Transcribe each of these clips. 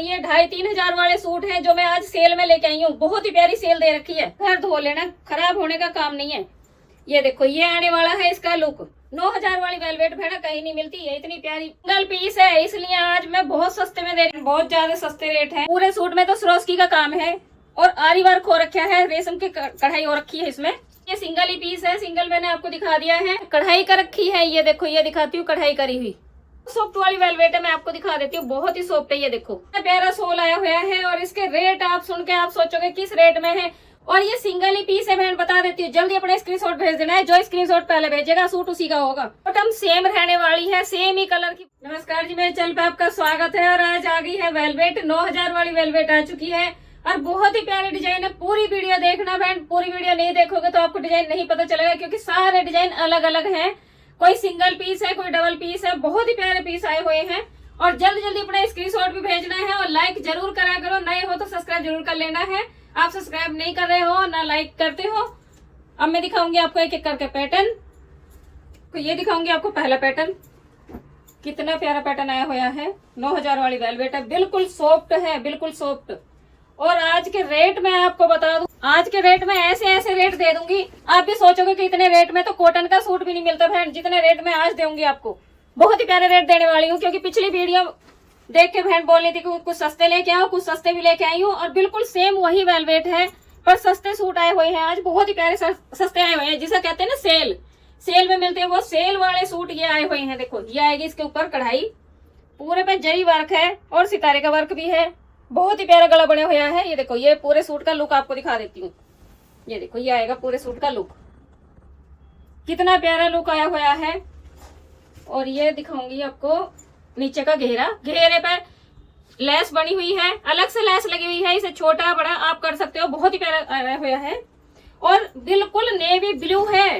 ये 2500-3000 वाले सूट हैं जो मैं आज सेल में लेके आई हूँ। बहुत ही प्यारी सेल दे रखी है, घर धो लेना, खराब होने का काम नहीं है। ये देखो ये आने वाला है इसका लुक। 9000 वाली वेलवेट भेड़ा कहीं नहीं मिलती है, इतनी प्यारी सिंगल पीस है, इसलिए आज मैं बहुत सस्ते में दे रही हूँ। बहुत ज्यादा सस्ते रेट है। पूरे सूट में तो सरोस्की का काम है और आरी वर्क हो रखा है, रेशम की कढ़ाई हो रखी है इसमें। ये सिंगल ही पीस है, सिंगल मैंने आपको दिखा दिया है। कढ़ाई कर रखी है, ये देखो ये दिखाती हूँ कढ़ाई करी हुई। सॉफ्ट वाली वेलवेट है, मैं आपको दिखा देती हूँ, बहुत ही सॉफ्ट है। ये देखो प्यारा सोल आया हुआ है और इसके रेट आप सुन के आप सोचोगे किस रेट में है। और ये सिंगल ही पीस है, मैं बता देती हूँ। जल्दी अपना स्क्रीनशॉट भेज देना है, जो स्क्रीनशॉट पहले भेजेगा सूट उसी का होगा। बॉटम सेम रहने वाली है, सेम ही कलर की। नमस्कार जी, मेरे चैनल पे आपका स्वागत है। और आज आ गई है वेलवेट, 9000 वाली वेलवेट आ चुकी है और बहुत ही प्यारे डिजाइन है। पूरी वीडियो देखना बहन, पूरी वीडियो नहीं देखोगे तो आपको डिजाइन नहीं पता चलेगा, क्योंकि सारे डिजाइन अलग अलग हैं। कोई सिंगल पीस है, कोई डबल पीस है, बहुत ही प्यारे पीस आए हुए हैं। और जल्दी जल्दी अपना स्क्रीनशॉट भी भेजना है और लाइक जरूर करा करो। नए हो तो सब्सक्राइब जरूर कर लेना है। आप सब्सक्राइब नहीं कर रहे हो ना लाइक करते हो। अब मैं दिखाऊंगी आपको एक एक करके पैटर्न। तो ये दिखाऊंगी आपको पहला पैटर्न, कितना प्यारा पैटर्न आया हुआ है। 9000 वाली वेलवेट है, बिल्कुल सॉफ्ट है, बिल्कुल सॉफ्ट। और आज के रेट में आपको बता दूं, आज के रेट में ऐसे ऐसे रेट दे दूंगी, आप भी सोचोगे कि इतने रेट में तो कॉटन का सूट भी नहीं मिलता बहन, जितने रेट में आज दूंगी आपको। बहुत ही प्यारे रेट देने वाली हूँ, क्योंकि पिछली वीडियो देख के बहन बोल रही थी कि कुछ सस्ते लेके आओ, कुछ सस्ते भी लेके आई हूँ। और बिल्कुल सेम वही वेलवेट है, पर सस्ते सूट आए हुए हैं आज। बहुत ही प्यारे सस्ते आए हुए हैं, जिसे कहते हैं ना सेल, सेल में मिलते हैं वो सेल वाले सूट ये आए हुए हैं। देखो ये आएगी इसके ऊपर कढ़ाई, पूरे पे जरी वर्क है और सितारे का वर्क भी है। बहुत ही प्यारा गला बना हुआ है। ये देखो ये पूरे सूट का लुक आपको दिखा देती हूँ। ये देखो ये आएगा पूरे सूट का लुक, कितना प्यारा लुक आया हुआ है। और ये दिखाऊंगी आपको नीचे का घेरा, घेरे पे लेस बनी हुई है, अलग से लेस लगी हुई है, इसे छोटा बड़ा आप कर सकते हो। बहुत ही प्यारा आया हुआ है और बिल्कुल नेवी ब्लू है,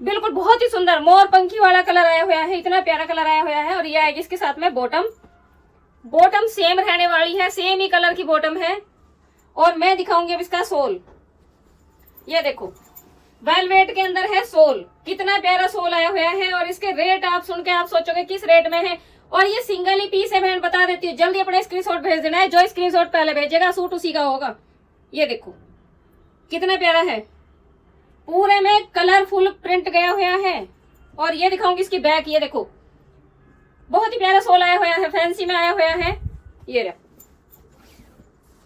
बिल्कुल बहुत ही सुंदर मोर पंखी वाला कलर आया हुआ है, इतना प्यारा कलर आया हुआ है। और ये आएगी इसके साथ में बॉटम, बॉटम सेम रहने वाली है, सेम ही कलर की बॉटम है। और मैं दिखाऊंगी अब इसका सोल। ये देखो वेलवेट के अंदर है सोल, कितना प्यारा सोल आया हुआ है। और इसके रेट आप सुन के आप सोचोगे किस रेट में है। और ये सिंगल ही पीस है, मैं बता देती हूँ। जल्दी अपना स्क्रीनशॉट भेज देना है, जो स्क्रीनशॉट पहले भेजेगा सूट उसी का होगा। ये देखो कितना प्यारा है, पूरे में कलरफुल प्रिंट गया हुआ है। और ये दिखाऊंगी इसकी बैक, ये देखो बहुत ही प्यारा सोल आया हुआ है, फैंसी में आया हुआ है। ये रहा।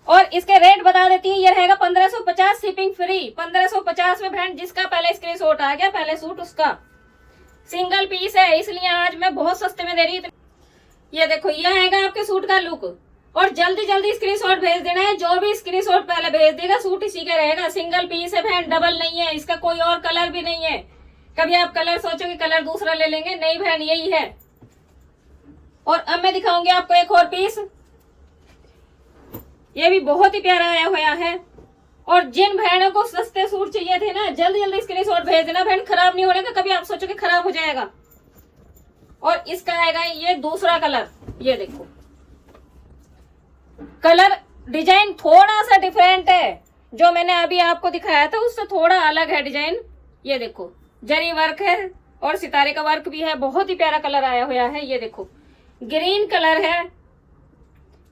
और इसके रेट बता देती हूँ, ये रहेगा 1550, शिपिंग फ्री 1550 में फ्रेंड। जिसका पहले स्क्रीनशॉट आ गया पहले सूट उसका। सिंगल पीस है, इसलिए आज मैं बहुत सस्ते में दे रही हूँ। ये देखो ये आएगा आपके सूट का लुक। और जल्दी जल्दी स्क्रीनशॉट भेज देना है, जो भी स्क्रीनशॉट पहले भेज देगा सूट इसी का रहेगा। सिंगल पीस है बहन, डबल नहीं है, इसका कोई और कलर भी नहीं है। कभी आप कलर सोचोगे कलर दूसरा ले लेंगे, नहीं बहन यही है। और अब मैं दिखाऊंगी आपको एक और पीस, ये भी बहुत ही प्यारा आया हुआ है। और जिन बहनों को सस्ते सूट चाहिए थे ना, जल्दी जल्दी स्क्रीनशॉट भेज देना बहन, खराब नहीं होने का। कभी आप सोचोगे खराब हो जाएगा। और इसका आएगा ये दूसरा कलर, ये देखो कलर डिजाइन थोड़ा सा डिफरेंट है, जो मैंने अभी आपको दिखाया था उससे थोड़ा अलग है डिजाइन। ये देखो जरी वर्क है और सितारे का वर्क भी है, बहुत ही प्यारा कलर आया हुआ है। ये देखो ग्रीन कलर है,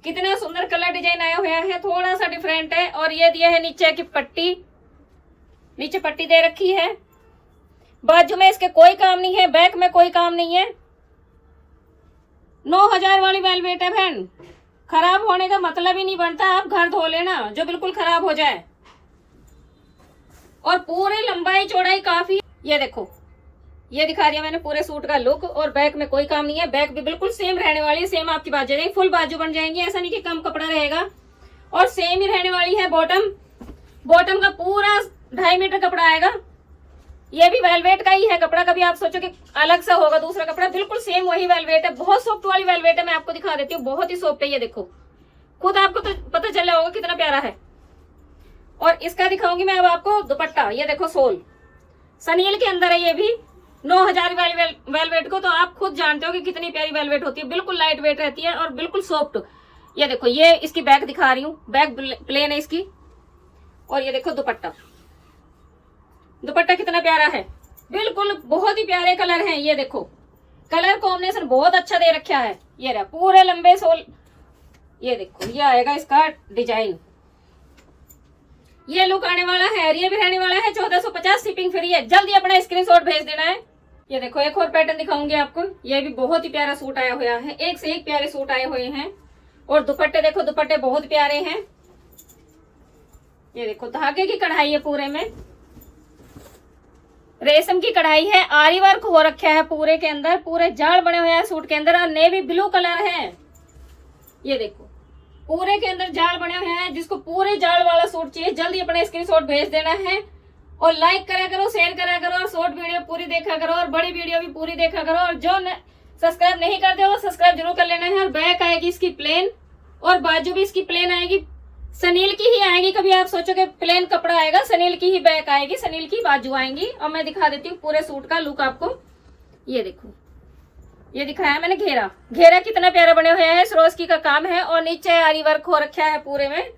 कितना सुंदर कलर डिजाइन आया हुआ है, थोड़ा सा डिफरेंट है। और ये दिया है नीचे की पट्टी, नीचे पट्टी दे रखी है। बाजू में इसके कोई काम नहीं है, बैक में कोई काम नहीं है। 9000 वाली वेलवेट है बहन, खराब होने का मतलब ही नहीं बनता। आप घर धो लेना जो बिल्कुल खराब हो जाए। और पूरी लंबाई चौड़ाई काफी। ये देखो ये दिखा दिया मैंने पूरे सूट का लुक। और बैक में कोई काम नहीं है, बैक भी बिल्कुल सेम रहने वाली है, सेम आपकी बाजू रहेगी, फुल बाजू बन जाएंगी, ऐसा नहीं कि कम कपड़ा रहेगा। और सेम ही रहने वाली है बॉटम, बॉटम का पूरा 2.5 मीटर कपड़ा आएगा। ये भी वेलवेट का ही है कपड़ा, कभी आप सोचो कि अलग सा होगा दूसरा कपड़ा, बिल्कुल सेम वही वेलवेट है। बहुत सॉफ्ट वाली वेलवेट है, मैं आपको दिखा देती हूँ, बहुत ही सॉफ्ट है। ये देखो खुद आपको तो पता चल रहा होगा कितना प्यारा है। और इसका दिखाऊंगी मैं अब आपको दुपट्टा। ये देखो सोल सनील के अंदर है, ये भी 9000 वाली वेलवेट को तो आप खुद जानते हो कि कितनी प्यारी वेलवेट होती है, बिल्कुल लाइट वेट रहती है और बिल्कुल सॉफ्ट। ये देखो ये इसकी बैक दिखा रही हूँ, बैक प्लेन है इसकी। और ये देखो दुपट्टा, दुपट्टा कितना प्यारा है, बिल्कुल बहुत ही प्यारे कलर हैं। ये देखो कलर कॉम्बिनेशन बहुत अच्छा दे रखा है। ये रहा पूरे लंबे सोल, ये देखो ये आएगा इसका डिजाइन, ये लुक आने वाला है। ये भी रहने वाला है 1450, शिपिंग फ्री है। जल्दी अपना स्क्रीनशॉट भेज देना है। ये देखो एक और पैटर्न दिखाऊंगी आपको, ये भी बहुत ही प्यारा सूट आया हुआ है। एक से एक प्यारे सूट आए हुए हैं। और दुपट्टे देखो, दुपट्टे बहुत प्यारे हैं। ये देखो धागे की कढ़ाई है, पूरे में रेशम की कढ़ाई है, आरी वर्क हो रखा है पूरे के अंदर, पूरे जाल बने हुए हैं सूट के अंदर। और नेवी ब्लू कलर है। ये देखो पूरे के अंदर जाल बने हुए हैं। जिसको पूरे जाल वाला सूट चाहिए जल्दी अपना स्क्रीनशॉट भेज देना है। और लाइक करा करो, शेयर करा करो, और शॉर्ट वीडियो पूरी देखा करो, और बड़ी वीडियो भी पूरी देखा करो। और जो सब्सक्राइब नहीं करते वो सब्सक्राइब जरूर कर लेना है। और बैक आएगी इसकी प्लेन, और बाजू भी इसकी प्लेन आएगी, सनील की ही आएगी। कभी आप सोचोगे प्लेन कपड़ा आएगा, सनील की ही बैक आएगी, सनील की बाजू आएंगी। और मैं दिखा देती हूँ पूरे सूट का लुक आपको। ये देखो ये दिखाया मैंने घेरा, घेरा कितना प्यारा बने हुआ है, सरोस्की का काम है। और नीचे आरी वर्क हो रखा है पूरे में।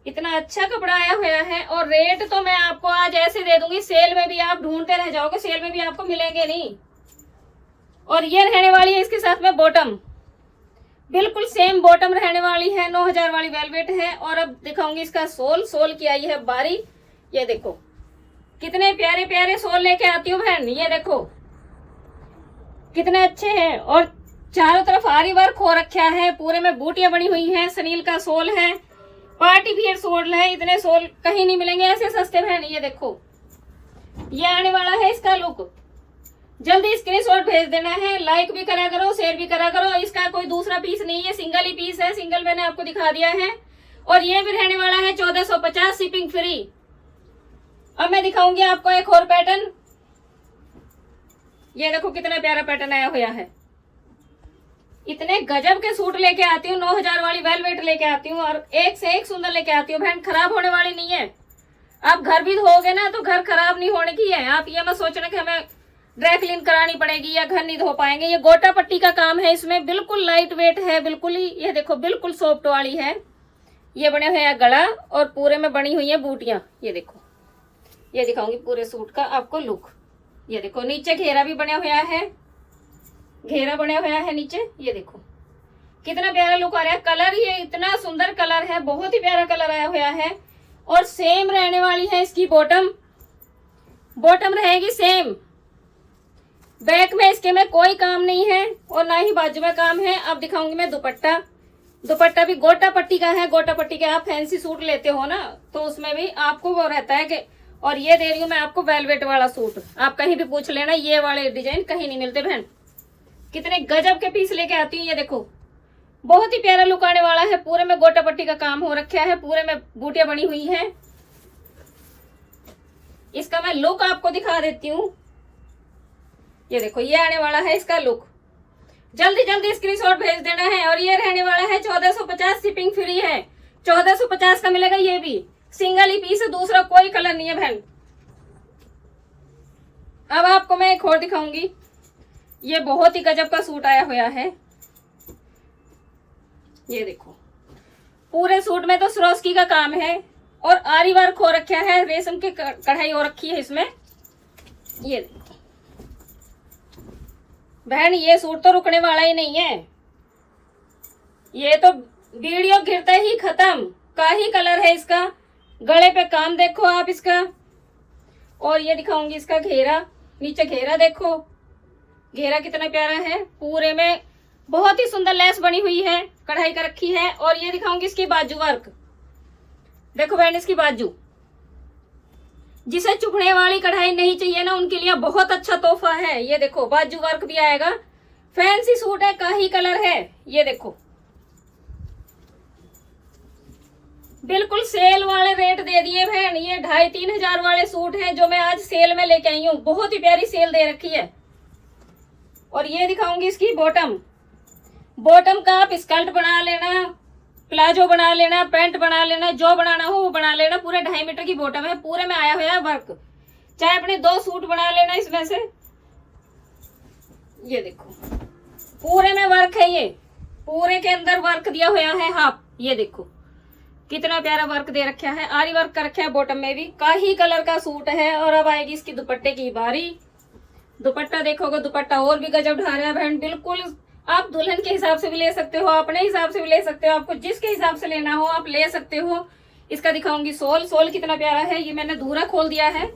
इतना अच्छा कपड़ा आया हुआ है। और रेट तो मैं आपको आज ऐसे दे दूंगी, सेल में भी आप ढूंढते रह जाओगे, सेल में भी आपको मिलेंगे नहीं। और ये रहने वाली है इसके साथ में बॉटम, बिल्कुल सेम बॉटम रहने वाली है। 9000 वाली वेलवेट है। और अब दिखाऊंगी इसका सोल, सोल की आई है बारी। ये देखो कितने प्यारे प्यारे सोल लेके आती हूँ बहन। ये देखो कितने अच्छे हैं। और चारों तरफ आरी वर्क हो रखा है, पूरे में बूटियां बनी हुई हैं। सनील का सोल है, पार्टी वियर सोल है। इतने सोल कहीं नहीं मिलेंगे ऐसे सस्ते बहन। ये देखो ये आने वाला है इसका लुक। जल्दी स्क्रीनशॉट भेज देना है। लाइक भी करा करो, शेयर भी करा करो। इसका कोई दूसरा पीस नहीं है, सिंगल ही पीस है। सिंगल मैंने आपको दिखा दिया है। और ये भी रहने वाला है 1450, शिपिंग फ्री। अब मैं दिखाऊंगी आपको एक और पैटर्न। ये देखो कितना प्यारा पैटर्न आया हुआ है। इतने गजब के सूट लेके आती हूँ, 9000 वाली वेलवेट लेके आती हूँ। और एक से एक सुंदर लेके आती हूँ बहन, खराब होने वाली नहीं है। आप घर भी धोगे ना तो घर खराब नहीं होने की है। आप ये मत सोचना कि हमें ड्राई क्लीन करानी पड़ेगी या घर नहीं धो पाएंगे। ये गोटा पट्टी का काम है इसमें, बिल्कुल लाइट वेट है, बिल्कुल ही। ये देखो बिल्कुल सॉफ्ट वाली है। ये बने हुए हैं गला, और पूरे में बनी हुई है बूटियां। ये देखो ये दिखाऊंगी पूरे सूट का आपको लुक। ये देखो नीचे घेरा भी बना हुआ है, घेरा बना हुआ है नीचे। ये देखो कितना प्यारा लुक आ रहा है। कलर ये इतना सुंदर कलर है, बहुत ही प्यारा कलर आया हुआ है। और सेम रहने वाली है इसकी बॉटम, बॉटम रहेगी सेम। बैक में इसके में कोई काम नहीं है, और ना ही बाजू में काम है। अब दिखाऊंगी मैं दुपट्टा। दुपट्टा भी गोटा पट्टी का है। गोटा पट्टी के आप फैंसी सूट लेते हो ना, तो उसमें भी आपको वो रहता है कि। और ये दे रही हूँ मैं आपको वेलवेट वाला सूट। आप कहीं भी पूछ लेना, ये वाले डिजाइन कहीं नहीं मिलते बहन। कितने गजब के पीस लेके आती हूँ। ये देखो बहुत ही प्यारा लुक आने वाला है। पूरे में गोटा पट्टी का काम हो रखा है, पूरे में बूटियां बनी हुई हैं। इसका मैं लुक आपको दिखा देती हूँ। ये देखो ये आने वाला है इसका लुक। जल्दी जल्दी स्क्रीनशॉट भेज देना है। और ये रहने वाला है 1450, शिपिंग फ्री है। 1450 का मिलेगा। ये भी सिंगल ही पीस है, दूसरा कोई कलर नहीं है बहन। अब आपको मैं एक और दिखाऊंगी। ये बहुत ही गजब का सूट आया हुआ है। ये देखो पूरे सूट में तो सरोस्की का काम है, और आरी वर्क हो रखा है, रेशम की कढ़ाई हो रखी है इसमें। ये देखो बहन ये सूट तो रुकने वाला ही नहीं है। ये तो वीडियो गिरते ही खत्म का ही कलर है इसका। गले पे काम देखो आप इसका। और ये दिखाऊंगी इसका घेरा, नीचे घेरा देखो, घेरा कितना प्यारा है। पूरे में बहुत ही सुंदर लेस बनी हुई है, कढ़ाई का रखी है। और ये दिखाऊंगी इसकी बाजू वर्क। देखो बहन इसकी बाजू, जिसे चुभने वाली कढ़ाई नहीं चाहिए ना, उनके लिए बहुत अच्छा तोहफा है। ये देखो बाजू वर्क भी आएगा। फैंसी सूट है, काही कलर है। ये देखो बिल्कुल सेल वाले रेट दे दिए बहन। ये 2500-3000 वाले सूट हैं जो मैं आज सेल में लेके आई हूँ। बहुत ही प्यारी सेल दे रखी है। और ये दिखाऊंगी इसकी बॉटम। बॉटम का आप स्कर्ट बना लेना, प्लाजो बना लेना, पैंट बना लेना, जो बनाना हो वो बना लेना। पूरे 2.5 मीटर की बॉटम है, पूरे में आया हुआ है वर्क। चाहे अपने 2 सूट बना लेना इसमें से। ये देखो पूरे में वर्क है। ये पूरे के अंदर वर्क दिया हुआ है हाफ। ये देखो कितना प्यारा वर्क दे रखा है, आरी वर्क कर रखा है बॉटम में भी। काही कलर का सूट है। और अब आएगी इसकी दुपट्टे की बारी। दुपट्टा देखोगे, दुपट्टा और भी गजब ढा रहा है बहन। बिल्कुल आप दुल्हन के हिसाब से भी ले सकते हो, अपने हिसाब से भी ले सकते हो, आपको जिसके हिसाब से लेना हो आप ले सकते हो। इसका दिखाऊंगी सोल। सोल कितना प्यारा है, ये मैंने धूरा खोल दिया है।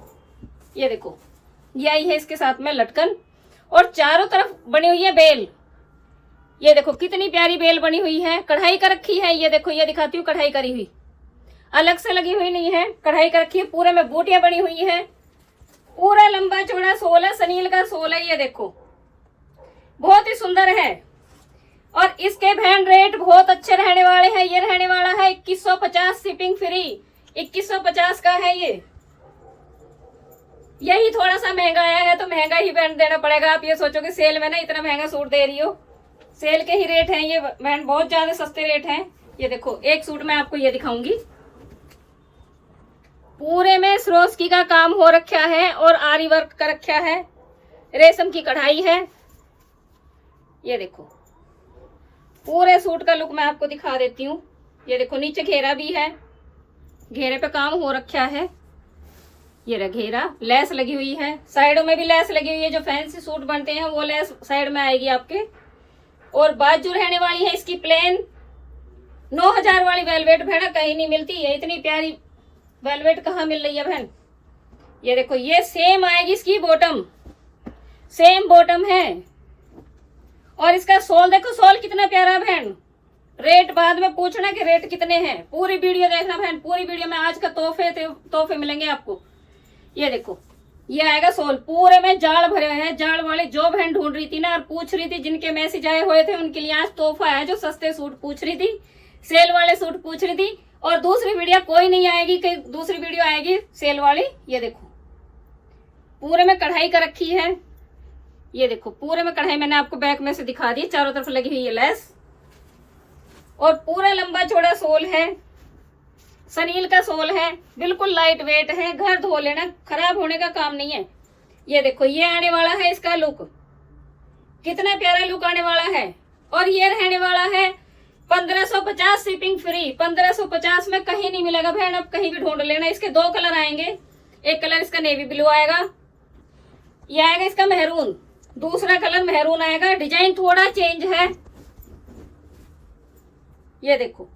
ये देखो, ये आई है इसके साथ में लटकन, और चारों तरफ बनी हुई है बेल। ये देखो कितनी प्यारी बेल बनी हुई है, कढ़ाई कर रखी है। ये देखो, ये दिखाती हूँ कढ़ाई करी हुई, अलग से लगी हुई नहीं है, कढ़ाई कर रखी है। पूरे में बूटियां बनी हुई है। पूरा लंबा चौड़ा सोल है, सनील का सोल है। ये देखो बहुत ही सुंदर है। और इसके बहन रेट बहुत अच्छे रहने वाले हैं। ये रहने वाला है 2150 शिपिंग फ्री, 2150 का है ये। यही थोड़ा सा महंगा आया है तो महंगा ही बहन देना पड़ेगा। आप ये सोचो कि सेल में ना इतना महंगा सूट दे रही हो, सेल के ही रेट हैं ये बहन, बहुत ज्यादा सस्ते रेट हैं। ये देखो एक सूट मैं आपको ये दिखाऊंगी, पूरे में सरोस्की का काम हो रखा है और आरी वर्क कर रखा है, रेशम की कढ़ाई है। ये देखो पूरे सूट का लुक मैं आपको दिखा देती हूँ। ये देखो नीचे घेरा भी है, घेरे पे काम हो रखा है। ये रहा घेरा, लेस लगी हुई है, साइडों में भी लेस लगी हुई है। जो फैंसी सूट बनते हैं वो लेस साइड में आएगी आपके। और बाजू रहने वाली है इसकी प्लेन। 9000 वाली वेलवेट बहन कहीं नहीं मिलती है, इतनी प्यारी वेलवेट कहाँ मिल रही है बहन। ये देखो ये सेम आएगी इसकी बॉटम, सेम बॉटम है। और इसका सोल देखो, सोल कितना प्यारा बहन। रेट बाद में पूछना कि रेट कितने हैं, पूरी वीडियो देखना बहन। पूरी वीडियो में आज का तोहफे मिलेंगे आपको। ये देखो ये आएगा सोल, पूरे में जाल भरे हुए हैं। जाल वाले जो बहन ढूंढ रही थी ना और पूछ रही थी, जिनके मैसेज आए हुए थे उनके लिए आज तोहफा है। जो सस्ते सूट पूछ रही थी, सेल वाले सूट पूछ रही थी, और दूसरी वीडियो कोई नहीं आएगी, कहीं दूसरी वीडियो आएगी सेल वाली। ये देखो पूरे में कढ़ाई कर रखी है। ये देखो पूरे में कढ़ाई मैंने आपको बैक में से दिखा दी, चारों तरफ लगी हुई है लेस। और पूरा लंबा चौड़ा सोल है, सनील का सोल है, बिल्कुल लाइट वेट है, घर धो लेना, खराब होने का काम नहीं है। ये देखो ये आने वाला है इसका लुक, कितना प्यारा लुक आने वाला है। और ये रहने वाला है 1550 शिपिंग फ्री। 1550 में कहीं नहीं मिलेगा बहन, अब कहीं भी ढूंढ लेना। इसके 2 कलर आएंगे, एक कलर इसका नेवी ब्लू आएगा, ये आएगा इसका मेहरून, दूसरा कलर मेहरून आएगा। डिजाइन थोड़ा चेंज है। ये देखो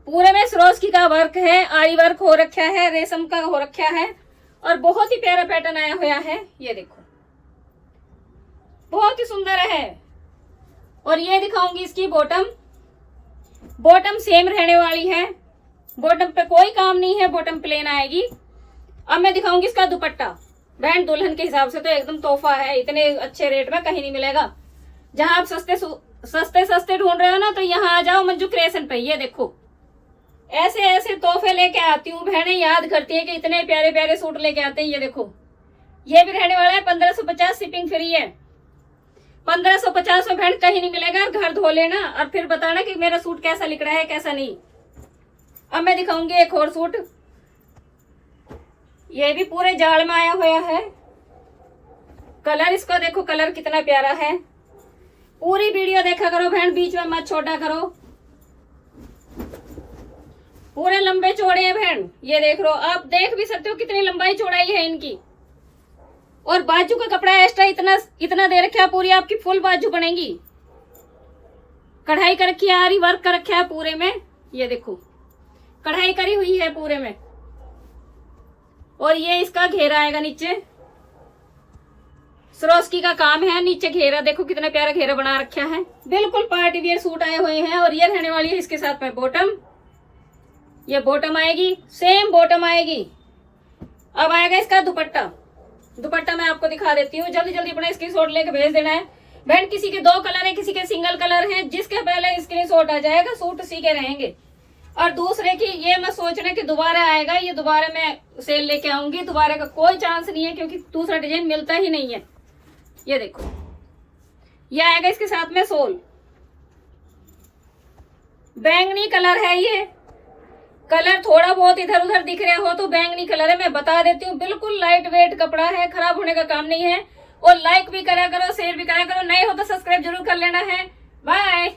पूरे में सरोस्की का वर्क है, आरी वर्क हो रखा है, रेशम का हो रखा है, और बहुत ही प्यारा पैटर्न आया हुआ है। ये देखो बहुत ही सुंदर है। और ये दिखाऊंगी इसकी बॉटम। बॉटम सेम रहने वाली है, बॉटम पे कोई काम नहीं है, बॉटम प्लेन आएगी। अब मैं दिखाऊंगी इसका दुपट्टा। बहन दुल्हन के हिसाब से तो एकदम तोहफा है, इतने अच्छे रेट में कहीं नहीं मिलेगा। जहां आप सस्ते ढूंढ रहे हो ना, तो यहाँ आ जाओ मंजू क्रिएशन पे। ये देखो ऐसे ऐसे तोहफे लेके आती हूँ, बहनें याद करती है कि इतने प्यारे प्यारे सूट लेके आते हैं। ये देखो ये भी रहने वाला है 1550 शिपिंग फ्री है। 1550 में बहन कहीं नहीं मिलेगा, घर धो लेना और फिर बताना कि मेरा सूट कैसा लिख रहा है कैसा नहीं। अब मैं दिखाऊंगी एक और सूट, ये भी पूरे जाल में आया हुआ है। कलर इसका देखो, कलर कितना प्यारा है। पूरी वीडियो देखा करो बहन, बीच में मत छोटा करो। पूरे लंबे चौड़े हैं बहन, ये देख लो, आप देख भी सकते हो कितनी लंबाई चौड़ाई है इनकी। और बाजू का कपड़ा एक्स्ट्रा इतना दे रखा है, पूरी आपकी फुल बाजू बनेगी। कढ़ाई कर रखी है, आरी वर्क कर रखा है पूरे में। ये देखो कढ़ाई करी हुई है पूरे में। और ये इसका घेरा आएगा नीचे, सरोस्की का काम है। नीचे घेरा देखो कितना प्यारा घेरा बना रखा है, बिल्कुल पार्टी वियर सूट आए हुए हैं। और ये रहने वाली है इसके साथ में बॉटम। ये बॉटम आएगी, सेम बॉटम आएगी। अब आएगा इसका दुपट्टा। दुपट्टा मैं आपको दिखा देती हूँ, जल्दी जल्दी अपना स्क्रीनशॉट लेके भेज देना है बहन। किसी के 2 कलर है, किसी के सिंगल कलर है, जिसके पहले स्क्रीनशॉट आ जाएगा सूट सीखे रहेंगे। और दूसरे की ये मत सोचना कि दोबारा आएगा, ये दोबारा मैं सेल लेके आऊंगी, दोबारा का कोई चांस नहीं है, क्योंकि दूसरा डिजाइन मिलता ही नहीं है। ये देखो ये आएगा इसके साथ में सोल, बैंगनी कलर है। ये कलर थोड़ा बहुत इधर उधर दिख रहा हो तो बैंगनी कलर है, मैं बता देती हूँ। बिल्कुल लाइट वेट कपड़ा है, खराब होने का काम नहीं है। और लाइक भी करा करो, शेयर भी करा करो, नए हो तो सब्सक्राइब जरूर कर लेना है। बाय।